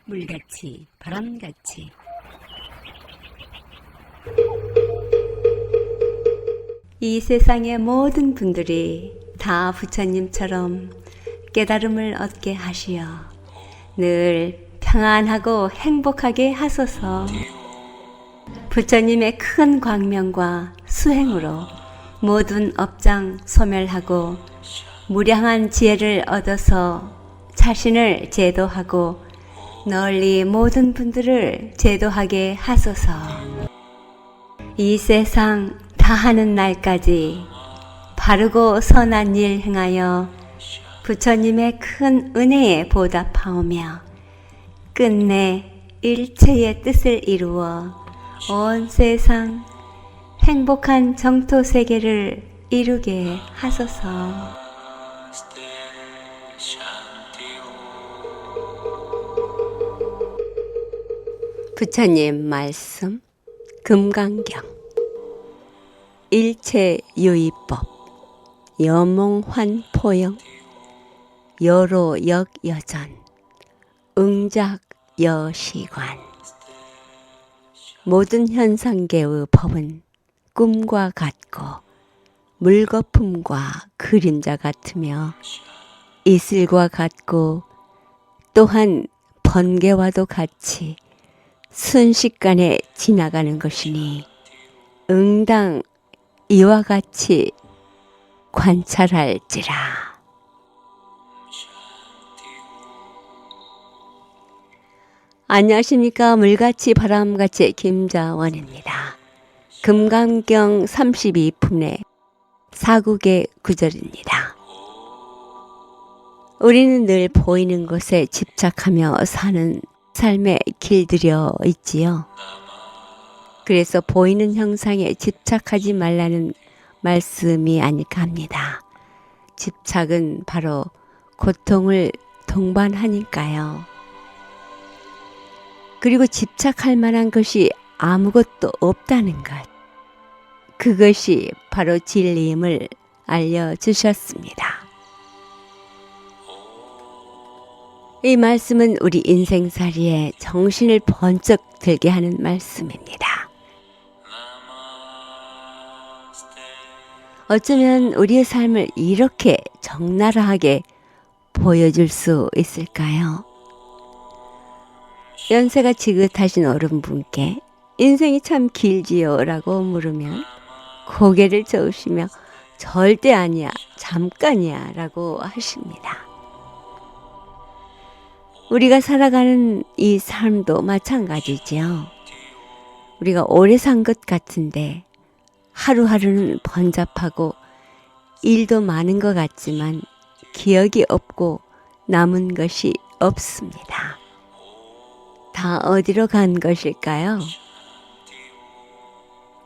물같이 바람같이 이 세상의 모든 분들이 다 부처님처럼 깨달음을 얻게 하시어 늘 평안하고 행복하게 하소서. 부처님의 큰 광명과 수행으로 모든 업장 소멸하고 무량한 지혜를 얻어서 자신을 제도하고 널리 모든 분들을 제도하게 하소서. 이 세상 다하는 날까지 바르고 선한 일 행하여 부처님의 큰 은혜에 보답하오며 끝내 일체의 뜻을 이루어 온 세상 행복한 정토 세계를 이루게 하소서. 부처님 말씀 금강경 일체유의법 여몽환포영 여로역여전 응작여시관. 모든 현상계의 법은 꿈과 같고 물거품과 그림자 같으며 이슬과 같고 또한 번개와도 같이 순식간에 지나가는 것이니 응당 이와 같이 관찰할지라. 안녕하십니까. 물같이 바람같이 김자원입니다. 금강경 32품의 사국의 구절입니다. 우리는 늘 보이는 것에 집착하며 사는 삶에 길들여 있지요. 그래서 보이는 형상에 집착하지 말라는 말씀이 아닐까 합니다. 집착은 바로 고통을 동반하니까요. 그리고 집착할 만한 것이 아무것도 없다는 것, 그것이 바로 진리임을 알려주셨습니다. 이 말씀은 우리 인생살이에 정신을 번쩍 들게 하는 말씀입니다. 어쩌면 우리의 삶을 이렇게 적나라하게 보여줄 수 있을까요? 연세가 지긋하신 어른분께 인생이 참 길지요? 라고 물으면 고개를 저으시며 절대 아니야, 잠깐이야 라고 하십니다. 우리가 살아가는 이 삶도 마찬가지지요. 우리가 오래 산 것 같은데 하루하루는 번잡하고 일도 많은 것 같지만 기억이 없고 남은 것이 없습니다. 다 어디로 간 것일까요?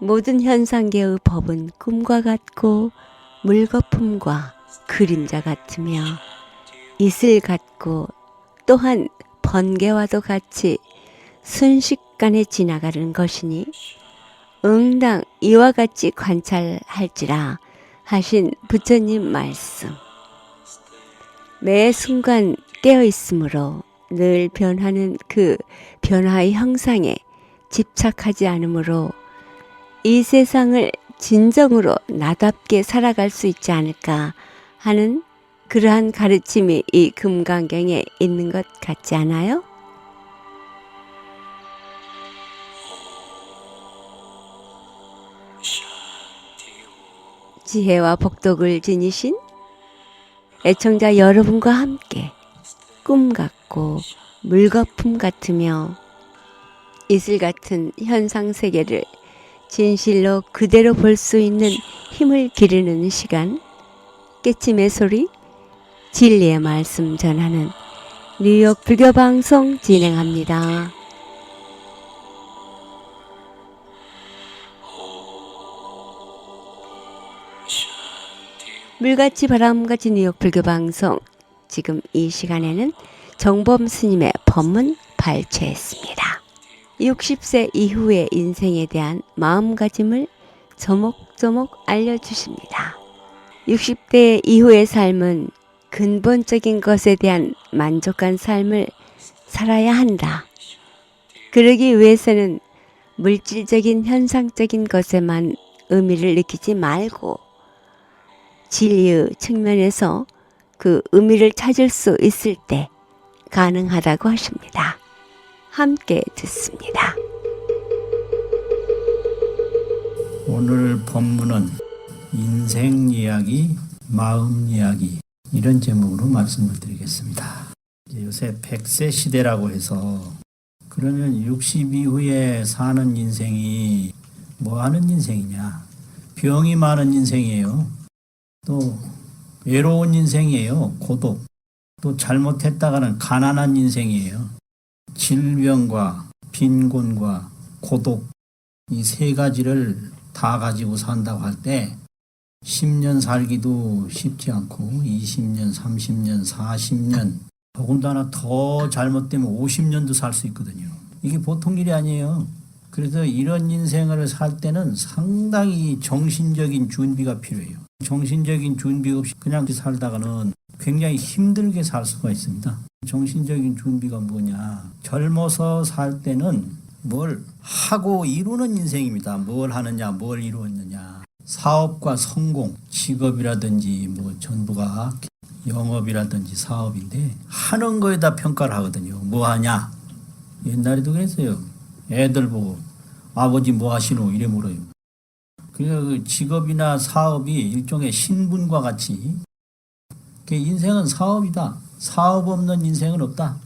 모든 현상계의 법은 꿈과 같고 물거품과 그림자 같으며 이슬 같고 또한 번개와도 같이 순식간에 지나가는 것이니 응당 이와 같이 관찰할지라 하신 부처님 말씀. 매 순간 깨어있으므로 늘 변하는 그 변화의 형상에 집착하지 않으므로 이 세상을 진정으로 나답게 살아갈 수 있지 않을까 하는 그러한 가르침이 이 금강경에 있는 것 같지 않아요? 지혜와 복덕을 지니신 애청자 여러분과 함께 꿈 같고 물거품 같으며 이슬 같은 현상 세계를 진실로 그대로 볼 수 있는 힘을 기르는 시간, 깨침의 소리, 진리의 말씀 전하는 뉴욕 불교 방송 진행합니다. 물같이 바람같이 뉴욕 불교 방송, 지금 이 시간에는 정범 스님의 법문 발췌했습니다. 60세 이후의 인생에 대한 마음가짐을 조목조목 알려주십니다. 60대 이후의 삶은 근본적인 것에 대한 만족한 삶을 살아야 한다. 그러기 위해서는 물질적인 현상적인 것에만 의미를 느끼지 말고 진리의 측면에서 그 의미를 찾을 수 있을 때 가능하다고 하십니다. 함께 듣습니다. 오늘 본문은 인생 이야기, 마음 이야기 이런 제목으로 말씀을 드리겠습니다. 요새 100세 시대라고 해서 그러면 60 이후에 사는 인생이 뭐 하는 인생이냐? 병이 많은 인생이에요. 또 외로운 인생이에요. 고독. 또 잘못했다가는 가난한 인생이에요. 질병과 빈곤과 고독 이 세 가지를 다 가지고 산다고 할 때 10년 살기도 쉽지 않고 20년, 30년, 40년 더군다나 더 잘못되면 50년도 살 수 있거든요. 이게 보통 일이 아니에요. 그래서 이런 인생을 살 때는 상당히 정신적인 준비가 필요해요. 정신적인 준비 없이 그냥 살다가는 굉장히 힘들게 살 수가 있습니다. 정신적인 준비가 뭐냐? 젊어서 살 때는 뭘 하고 이루는 인생입니다. 뭘 하느냐, 뭘 이루었느냐. 사업과 성공, 직업이라든지 뭐 전부가 영업이라든지 사업인데 하는 거에다 평가를 하거든요. 뭐 하냐? 옛날에도 그랬어요. 애들 보고 아버지 뭐 하시노? 이래 물어요. 그 직업이나 사업이 일종의 신분과 같이 인생은 사업이다. 사업 없는 인생은 없다.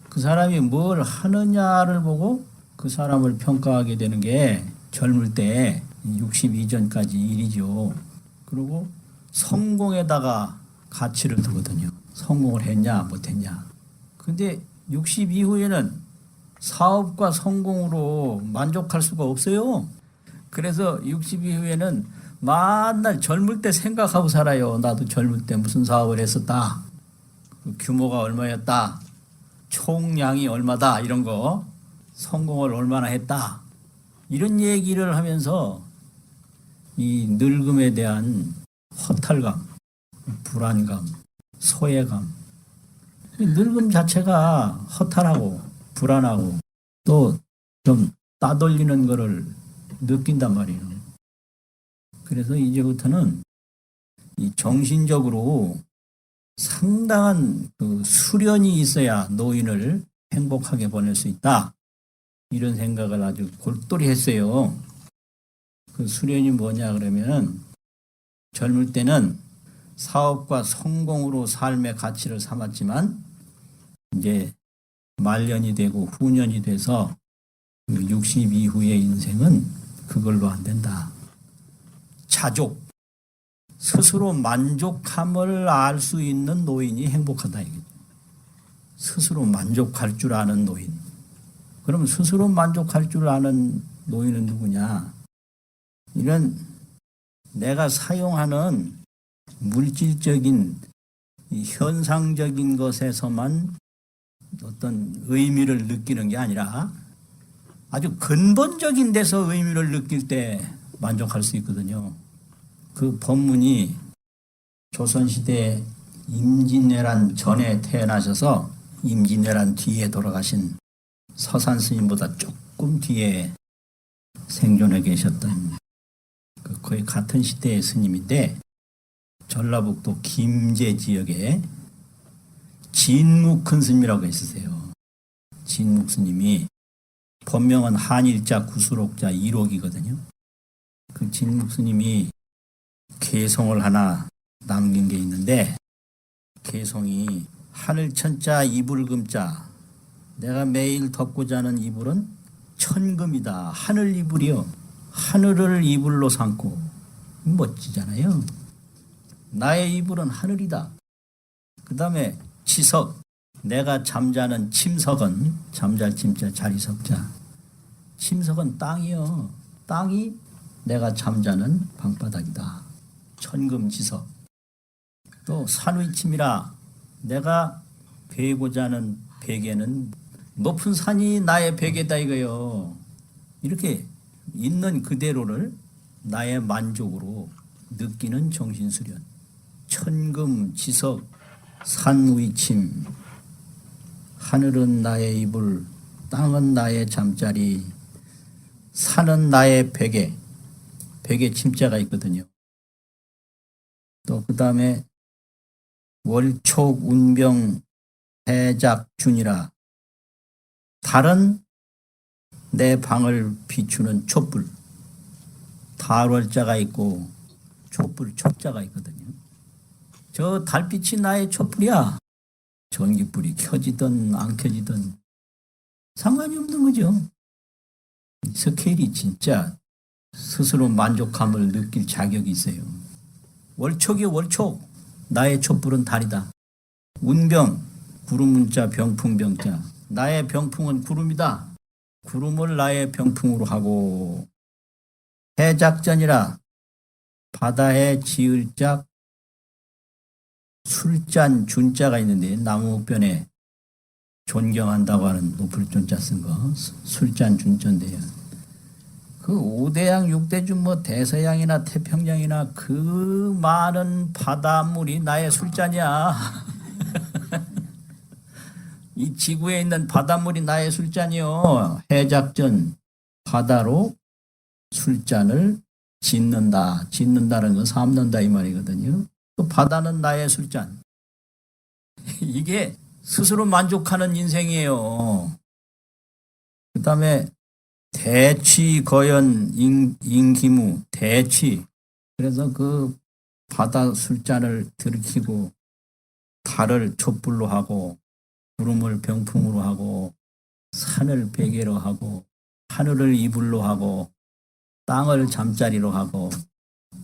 그 사람이 뭘 하느냐를 보고 그 사람을 평가하게 되는 게 젊을 때 60 이전까지 일이죠. 그리고 성공에다가 가치를 두거든요. 성공을 했냐 못했냐. 근데 60 이후에는 사업과 성공으로 만족할 수가 없어요. 그래서 60 이후에는 맨날 젊을 때 생각하고 살아요. 나도 젊을 때 무슨 사업을 했었다. 규모가 얼마였다. 총량이 얼마다. 이런 거. 성공을 얼마나 했다. 이런 얘기를 하면서 이 늙음에 대한 허탈감, 불안감, 소외감. 늙음 자체가 허탈하고 불안하고 또 좀 따돌리는 거를 느낀단 말이에요. 그래서 이제부터는 이 정신적으로 상당한 그 수련이 있어야 노인을 행복하게 보낼 수 있다. 이런 생각을 아주 골똘히 했어요. 그 수련이 뭐냐 그러면 젊을 때는 사업과 성공으로 삶의 가치를 삼았지만 이제 말년이 되고 후년이 돼서 60 이후의 인생은 그걸로 안 된다. 자족, 스스로 만족함을 알 수 있는 노인이 행복하다. 스스로 만족할 줄 아는 노인. 그럼 스스로 만족할 줄 아는 노인은 누구냐? 이런 내가 사용하는 물질적인 현상적인 것에서만 어떤 의미를 느끼는 게 아니라 아주 근본적인 데서 의미를 느낄 때 만족할 수 있거든요. 그 법문이 조선시대 임진왜란 전에 태어나셔서 임진왜란 뒤에 돌아가신 서산 스님보다 조금 뒤에 생존해 계셨던 거의 같은 시대의 스님인데 전라북도 김제 지역에 진묵 큰 스님이라고 있으세요. 진묵 스님이 본명은 한일자 구수록자 이록이거든요. 그 진묵 스님이 개송을 하나 남긴 게 있는데 개송이 하늘천자 이불금자 내가 매일 덮고 자는 이불은 천금이다. 하늘 이불이요. 하늘을 이불로 삼고 멋지잖아요. 나의 이불은 하늘이다. 그 다음에 치석 내가 잠자는 침석은 잠잘 침자 자리석자 침석은 땅이요. 땅이 내가 잠자는 방바닥이다. 천금지석. 또 산위침이라 내가 베고자 하는 베개는 높은 산이 나의 베개다 이거요. 이렇게 있는 그대로를 나의 만족으로 느끼는 정신수련. 천금지석 산위침 하늘은 나의 이불, 땅은 나의 잠자리, 산은 나의 베개. 베개 침자가 있거든요. 또 그 다음에 월촉 운병 해작준이라, 달은 내 방을 비추는 촛불. 달월자가 있고 촛불 촉자가 있거든요. 저 달빛이 나의 촛불이야. 전기불이 켜지든 안 켜지든 상관이 없는 거죠. 스케일이 진짜 스스로 만족감을 느낄 자격이 있어요. 월촉이 월촉, 나의 촛불은 달이다. 운병, 구름 문자 병풍병자, 나의 병풍은 구름이다. 구름을 나의 병풍으로 하고, 해작전이라, 바다에 지을 짝 술잔 준자가 있는데, 나무변에 존경한다고 하는 높을 존자 쓴 거, 술잔 준자인데요. 그 5대양 6대준 뭐 대서양이나 태평양이나 그 많은 바닷물이 나의 술잔이야. 이 지구에 있는 바닷물이 나의 술잔이요. 해작전, 바다로 술잔을 짓는다. 짓는다는 건 삼는다 이 말이거든요. 또 바다는 나의 술잔. 이게 스스로 만족하는 인생이에요. 그 다음에 대취 거연 인기무 대취. 그래서 그 바다 술잔을 들이키고 달을 촛불로 하고 구름을 병풍으로 하고 산을 베개로 하고 하늘을 이불로 하고 땅을 잠자리로 하고,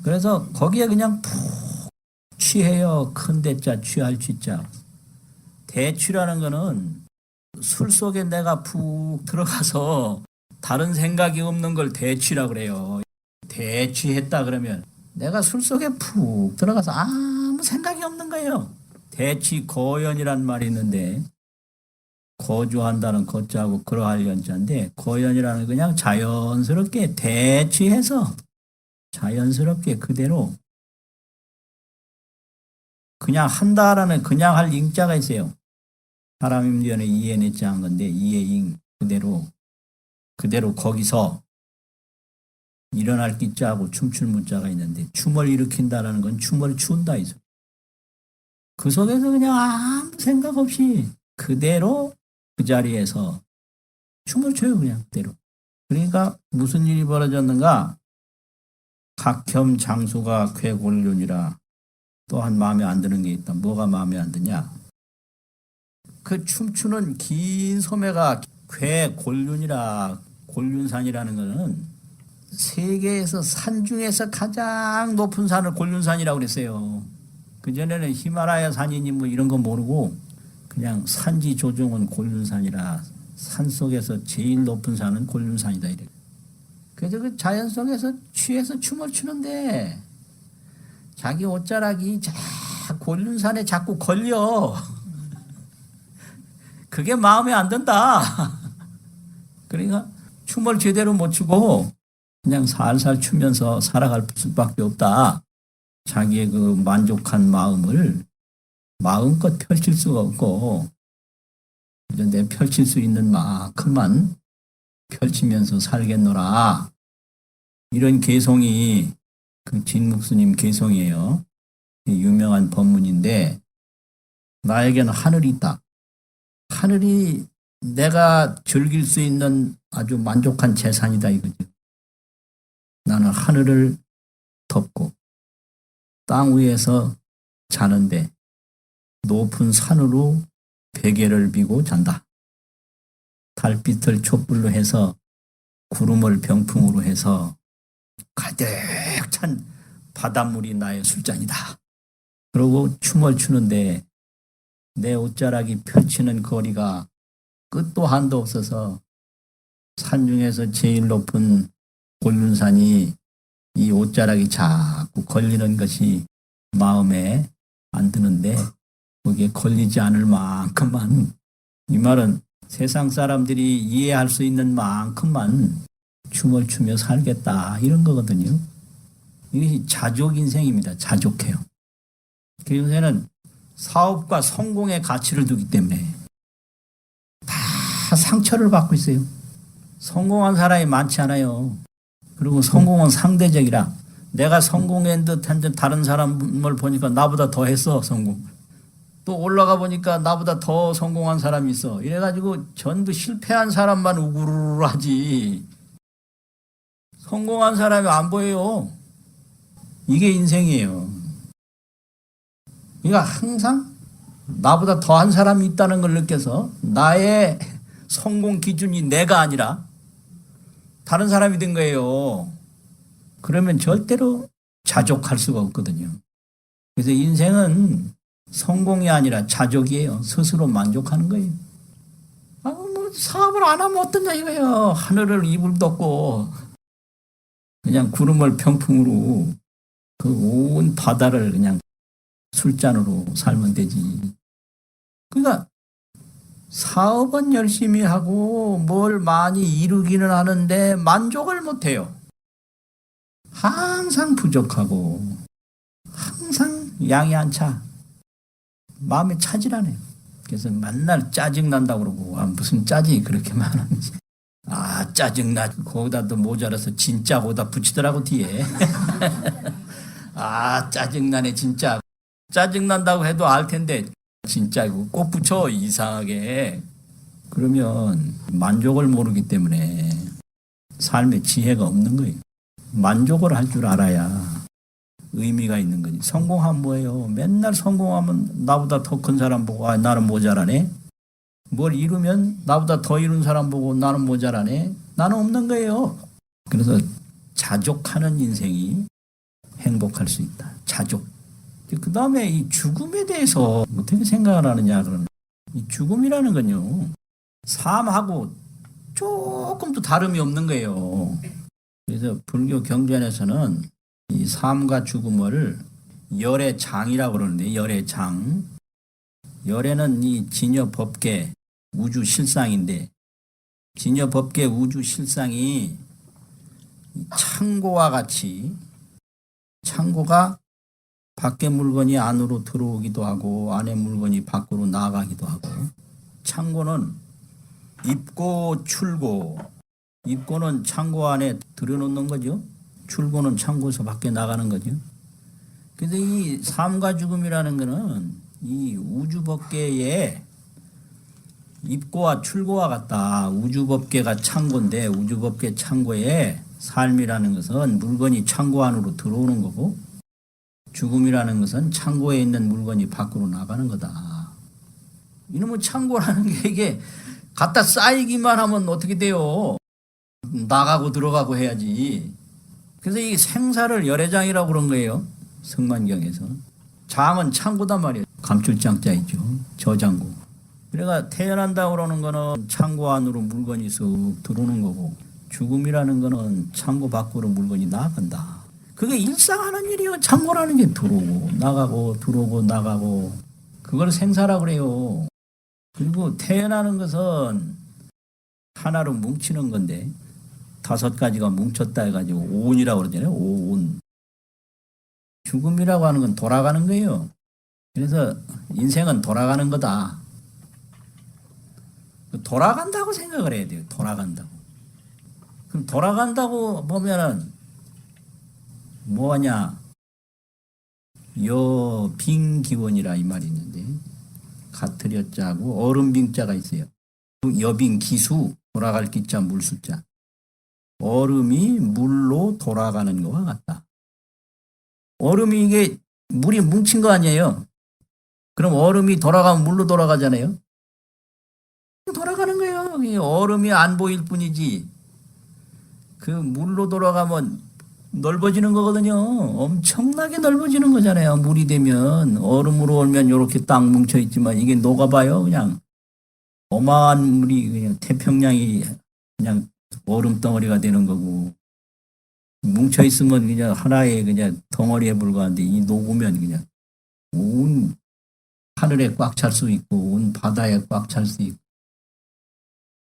그래서 거기에 그냥 푹 취해요. 큰 대자 취할 취자. 대취라는 거는 술 속에 내가 푹 들어가서 다른 생각이 없는 걸 대취라 그래요. 대취했다 그러면 내가 술 속에 푹 들어가서 아무 생각이 없는 거예요. 대취 거연이란 말이 있는데, 거주한다는 거자하고 그러할 연자인데, 거연이라는 그냥 자연스럽게 대취해서 자연스럽게 그대로 그냥 한다라는 그냥 할 잉자가 있어요. 사람임전에 이해냈자 한 건데, 이해잉 그대로 거기서 일어날 기자하고 춤출 문자가 있는데, 춤을 일으킨다라는 건 춤을 추운다 이소. 그 속에서 그냥 아무 생각 없이 그대로 그 자리에서 춤을 춰요. 그냥 그대로. 그러니까 무슨 일이 벌어졌는가? 각혐 장수가 괴골륜이라. 또한 마음에 안 드는 게 있다. 뭐가 마음에 안 드냐? 그 춤추는 긴 소매가 괴골륜이라. 골륜산이라는 것은 세계에서 산 중에서 가장 높은 산을 골륜산이라고 그랬어요. 그전에는 히말라야 산이니 뭐 이런 거 모르고 그냥 산지 조종은 골륜산이라, 산 속에서 제일 높은 산은 골륜산이다 이래. 그래서 그 자연 속에서 취해서 춤을 추는데 자기 옷자락이 골륜산에 자꾸 걸려. 그게 마음에 안 든다. 그러니까 춤을 제대로 못 추고 그냥 살살 추면서 살아갈 수밖에 없다. 자기의 그 만족한 마음을 마음껏 펼칠 수가 없고, 내 펼칠 수 있는 만큼만 펼치면서 살겠노라. 이런 개송이 그 진묵스님 개송이에요. 유명한 법문인데, 나에게는 하늘이 있다. 하늘이 내가 즐길 수 있는 아주 만족한 재산이다 이거죠. 나는 하늘을 덮고 땅 위에서 자는데 높은 산으로 베개를 비고 잔다. 달빛을 촛불로 해서 구름을 병풍으로 해서 가득 찬 바닷물이 나의 술잔이다. 그러고 춤을 추는데 내 옷자락이 펼치는 거리가 끝도 한도 없어서 산 중에서 제일 높은 골륜산이 이 옷자락이 자꾸 걸리는 것이 마음에 안 드는데, 거기에 걸리지 않을 만큼만, 이 말은 세상 사람들이 이해할 수 있는 만큼만 춤을 추며 살겠다 이런 거거든요. 이것이 자족 인생입니다. 자족해요. 그 요새는 사업과 성공의 가치를 두기 때문에 다 상처를 받고 있어요. 성공한 사람이 많지 않아요. 그리고 성공은 상대적이라 내가 성공한 듯한 듯 다른 사람을 보니까 나보다 더 했어, 성공. 또 올라가 보니까 나보다 더 성공한 사람이 있어. 이래가지고 전부 실패한 사람만 우구르르 하지. 성공한 사람이 안 보여요. 이게 인생이에요. 그러니까 항상 나보다 더한 사람이 있다는 걸 느껴서 나의 성공 기준이 내가 아니라 다른 사람이 된 거예요. 그러면 절대로 자족할 수가 없거든요. 그래서 인생은 성공이 아니라 자족이에요. 스스로 만족하는 거예요. 뭐 사업을 안 하면 어떠냐 이거예요. 하늘을 이불 덮고 그냥 구름을 병풍으로 그 온 바다를 그냥 술잔으로 살면 되지. 그러니까 사업은 열심히 하고 뭘 많이 이루기는 하는데 만족을 못해요. 항상 부족하고 항상 양이 안 차. 마음에 차질 않아요. 그래서 맨날 짜증난다고 그러고 무슨 짜증이 그렇게 많은지. 짜증나. 거기다 또 모자라서 진짜 거기다 붙이더라고 뒤에. 짜증나네 진짜. 짜증난다고 해도 알 텐데 진짜 이거 꼭 붙여 이상하게. 그러면 만족을 모르기 때문에 삶에 지혜가 없는 거예요. 만족을 할 줄 알아야 의미가 있는 거지. 성공하면 뭐예요? 맨날 성공하면 나보다 더 큰 사람 보고 나는 모자라네. 뭘 이루면 나보다 더 이룬 사람 보고 나는 모자라네. 나는 없는 거예요. 그래서 자족하는 인생이 행복할 수 있다. 자족. 그 다음에 이 죽음에 대해서 어떻게 생각을 하느냐 그러면 이 죽음이라는 건요 삶하고 조금도 다름이 없는 거예요. 그래서 불교 경전에서는 이 삶과 죽음을 열의 장이라고 그러는데 열의 장. 열애는 이 진여 법계 우주 실상인데 진여 법계 우주 실상이 창고와 같이 창고가 밖에 물건이 안으로 들어오기도 하고 안에 물건이 밖으로 나가기도 하고 창고는 입고 출고 입고는 창고 안에 들여놓는 거죠. 출고는 창고에서 밖에 나가는 거죠. 근데 이 삶과 죽음이라는 거는 이 우주법계의 입고와 출고와 같다. 우주법계가 창고인데 우주법계 창고에 삶이라는 것은 물건이 창고 안으로 들어오는 거고 죽음이라는 것은 창고에 있는 물건이 밖으로 나가는 거다. 이놈의 창고라는 게 이게 갖다 쌓이기만 하면 어떻게 돼요? 나가고 들어가고 해야지. 그래서 이 생사를 열애장이라고 그런 거예요. 승만경에서. 장은 창고단 말이에요. 감출장자이죠. 저장고. 그러니까 태어난다고 그러는 거는 창고 안으로 물건이 쑥 들어오는 거고 죽음이라는 거는 창고 밖으로 물건이 나간다. 그게 일상하는 일이요. 창고라는 게 들어오고 나가고 들어오고 나가고 그걸 생사라고 그래요. 그리고 태어나는 것은 하나로 뭉치는 건데 5가지가 뭉쳤다 해가지고 오온이라고 그러잖아요. 오온. 죽음이라고 하는 건 돌아가는 거예요. 그래서 인생은 돌아가는 거다. 돌아간다고 생각을 해야 돼요. 돌아간다고. 그럼 돌아간다고 보면은 뭐하냐? 여빙기원이라 이 말이 있는데 가트려자고 얼음빙자가 있어요. 여빙기수 돌아갈 기자 물수자. 얼음이 물로 돌아가는 것과 같다. 얼음이 이게 물이 뭉친 거 아니에요? 그럼 얼음이 돌아가면 물로 돌아가잖아요? 돌아가는 거예요. 이 얼음이 안 보일 뿐이지. 그 물로 돌아가면 넓어지는 거거든요. 엄청나게 넓어지는 거잖아요. 물이 되면 얼음으로 얼면 이렇게 딱 뭉쳐 있지만 이게 녹아봐요. 그냥 어마한 물이 그냥 태평양이 그냥 얼음 덩어리가 되는 거고 뭉쳐 있으면 그냥 하나의 그냥 덩어리에 불과한데 이 녹으면 그냥 온 하늘에 꽉 찰 수 있고 온 바다에 꽉 찰 수 있고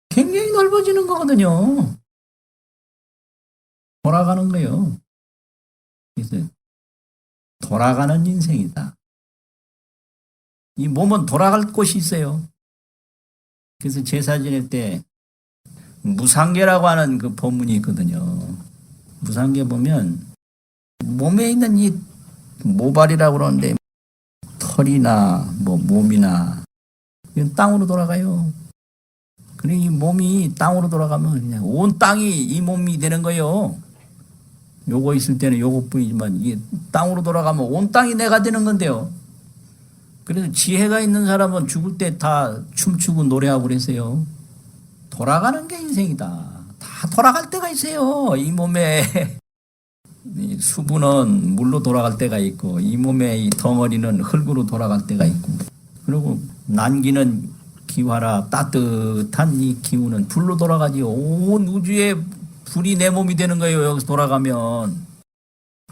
굉장히 넓어지는 거거든요. 돌아가는 거예요. 그래서 돌아가는 인생이다. 이 몸은 돌아갈 곳이 있어요. 그래서 제사 지낼 때 무상계라고 하는 그 법문이 있거든요. 무상계 보면 몸에 있는 이 모발이라고 그러는데 털이나 뭐 몸이나 이건 땅으로 돌아가요. 그래 이 몸이 땅으로 돌아가면 그냥 온 땅이 이 몸이 되는 거예요. 요거 있을 때는 요것뿐이지만 이게 땅으로 돌아가면 온 땅이 내가 되는 건데요. 그래서 지혜가 있는 사람은 죽을 때 다 춤추고 노래하고 그랬어요. 돌아가는 게 인생이다. 다 돌아갈 때가 있어요. 이 몸에 이 수분은 물로 돌아갈 때가 있고 이 몸의 이 덩어리는 흙으로 돌아갈 때가 있고 그리고 난기는 기화라 따뜻한 이 기운은 불로 돌아가지요. 온 우주에 불이 내 몸이 되는 거예요. 여기서 돌아가면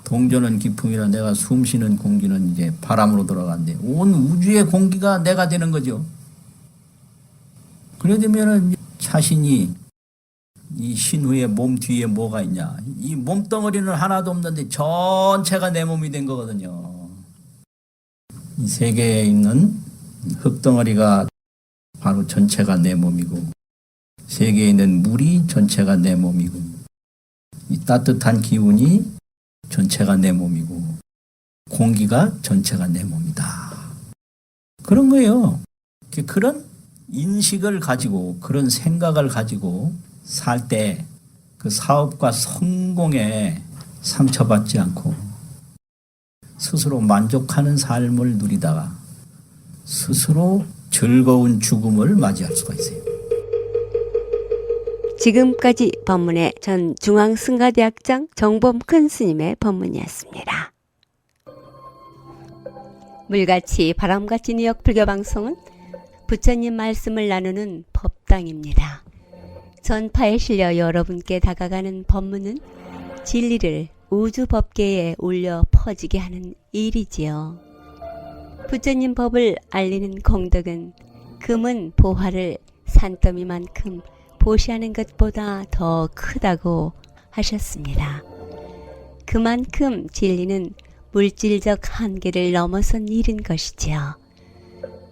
동전은 기품이라 내가 숨쉬는 공기는 이제 바람으로 돌아간대. 온 우주의 공기가 내가 되는 거죠. 그래 되면은 자신이 이 신후의 몸 뒤에 뭐가 있냐. 이 몸덩어리는 하나도 없는데 전체가 내 몸이 된 거거든요. 이 세계에 있는 흙덩어리가 바로 전체가 내 몸이고 세계에 있는 물이 전체가 내 몸이고 이 따뜻한 기운이 전체가 내 몸이고 공기가 전체가 내 몸이다. 그런 거예요. 그런 인식을 가지고 그런 생각을 가지고 살 때 그 사업과 성공에 상처받지 않고 스스로 만족하는 삶을 누리다가 스스로 즐거운 죽음을 맞이할 수가 있어요. 지금까지 법문의 전 중앙승가대학장 정범 큰 스님의 법문이었습니다. 물같이 바람같이 뉴욕 불교방송은 부처님 말씀을 나누는 법당입니다. 전파에 실려 여러분께 다가가는 법문은 진리를 우주 법계에 울려 퍼지게 하는 일이지요. 부처님 법을 알리는 공덕은 금은 보화를 산더미만큼 보시하는 것보다 더 크다고 하셨습니다. 그만큼 진리는 물질적 한계를 넘어선 일인 것이지요.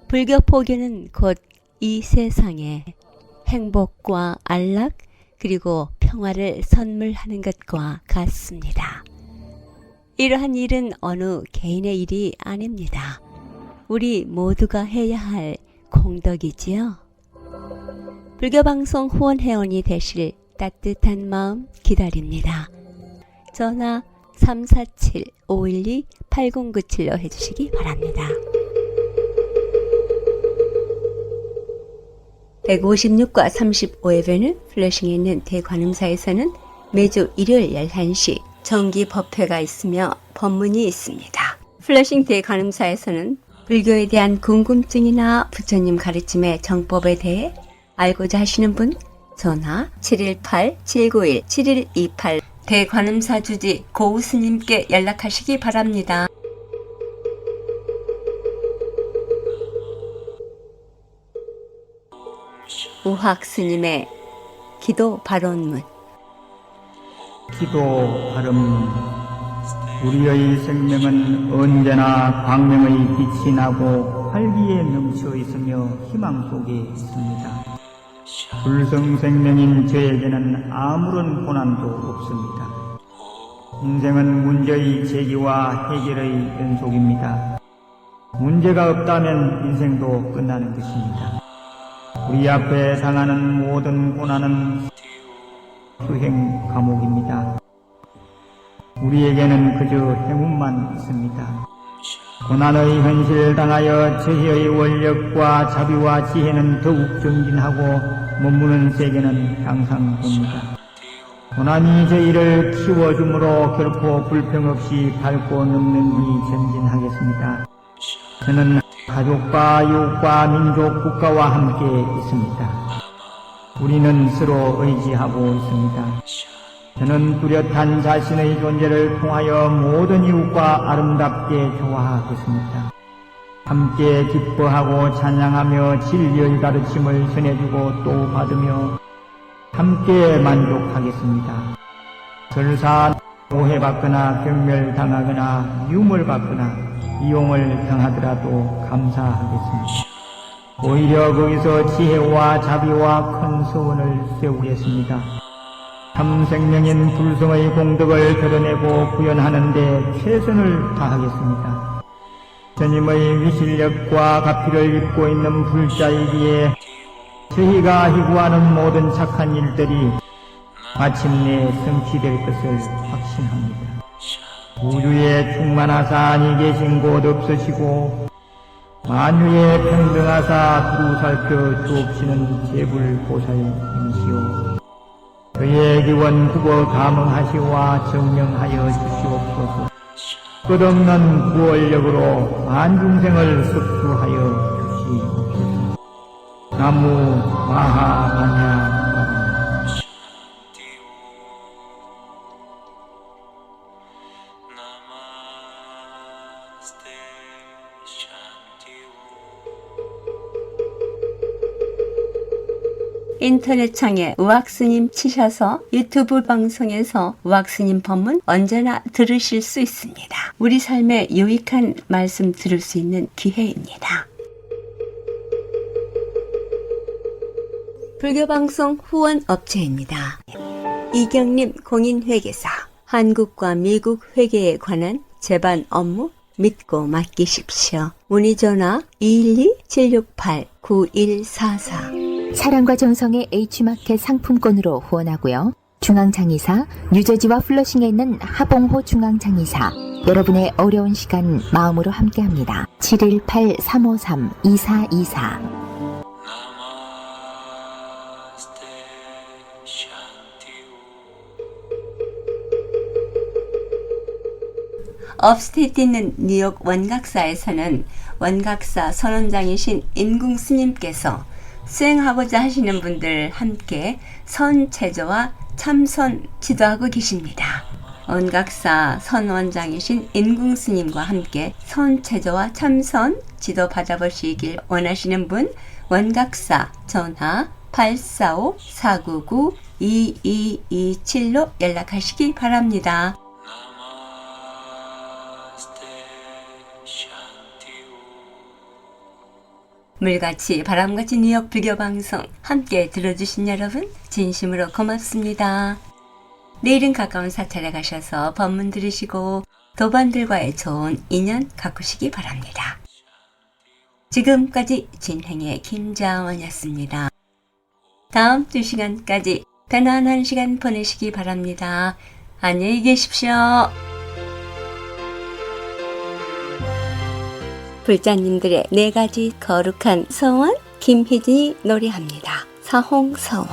불교 포교는 곧 이 세상에 행복과 안락 그리고 평화를 선물하는 것과 같습니다. 이러한 일은 어느 개인의 일이 아닙니다. 우리 모두가 해야 할 공덕이지요. 불교방송 후원회원이 되실 따뜻한 마음 기다립니다. 전화 347-512-8097로 해주시기 바랍니다. 156과 35회에는 플러싱에 있는 대관음사에서는 매주 일요일 11시 정기 법회가 있으며 법문이 있습니다. 플러싱 대관음사에서는 불교에 대한 궁금증이나 부처님 가르침의 정법에 대해 알고자 하시는 분 전화 718-791-7128 대관음사 주지 고우스님께 연락하시기 바랍니다. 우학 스님의 기도 발언문. 기도 발언문. 우리의 생명은 언제나 광명의 빛이 나고 활기에 넘쳐 있으며 희망 속에 있습니다. 불성생명인 저에게는 아무런 고난도 없습니다. 인생은 문제의 제기와 해결의 연속입니다. 문제가 없다면 인생도 끝나는 것입니다. 우리 앞에 당하는 모든 고난은 수행 감옥입니다. 우리에게는 그저 행운만 있습니다. 고난의 현실을 당하여 저희의 원력과 자비와 지혜는 더욱 정진하고 머무는 세계는 향상됩니다. 고난이 저희를 키워주므로 결코 불평 없이 밟고 넘는 이 전진하겠습니다. 저는 가족과 이웃과 민족, 국가와 함께 있습니다. 우리는 서로 의지하고 있습니다. 저는 뚜렷한 자신의 존재를 통하여 모든 이웃과 아름답게 조화하겠습니다. 함께 기뻐하고 찬양하며 진리의 가르침을 전해주고 또 받으며 함께 만족하겠습니다. 설사 오해받거나 경멸당하거나 유물받거나 이용을 당하더라도 감사하겠습니다. 오히려 거기서 지혜와 자비와 큰 서원을 세우겠습니다. 참 생명인 불성의 공덕을 드러내고 구현하는 데 최선을 다하겠습니다. 스님의 위실력과 가피를 입고 있는 불자이기에 저희가 희구하는 모든 착한 일들이 마침내 성취될 것을 확신합니다. 우주에 충만하사 아니 계신 곳 없으시고 만유에 평등하사 두루 살펴 주옵시는 제불보살님이시오. 저의 기원 구거 감응하시와 정령하여 주시옵소서. 끝없는 구원력으로 만중생을 섭수하여 주시옵소서. 나무 마하반야 인터넷 창에 우악스님 치셔서 유튜브 방송에서 우악스님 법문 언제나 들으실 수 있습니다. 우리 삶에 유익한 말씀 들을 수 있는 기회입니다. 불교방송 후원업체입니다. 이경림 공인회계사, 한국과 미국 회계에 관한 제반 업무 믿고 맡기십시오. 문의전화 212-768-9144. 사랑과 정성의 H마켓 상품권으로 후원하고요. 중앙장의사, 뉴저지와 플러싱에 있는 하봉호 중앙장의사, 여러분의 어려운 시간 마음으로 함께합니다. 718-353-2424. 업스테이트 있는 뉴욕 원각사에서는 원각사 선원장이신 인궁스님께서 수행하고자 하시는 분들 함께 선체조와 참선 지도하고 계십니다. 원각사 선원장이신 인궁스님과 함께 선체조와 참선 지도 받아보시길 원하시는 분 원각사 전화 845-499-2227로 연락하시기 바랍니다. 물같이 바람같이 뉴욕 불교방송 함께 들어주신 여러분 진심으로 고맙습니다. 내일은 가까운 사찰에 가셔서 법문 들으시고 도반들과의 좋은 인연 가꾸시기 바랍니다. 지금까지 진행의 김자원이었습니다. 다음 2시간까지 편안한 시간 보내시기 바랍니다. 안녕히 계십시오. 불자님들의 4가지 거룩한 서원 김희진이 노래합니다. 사홍서원.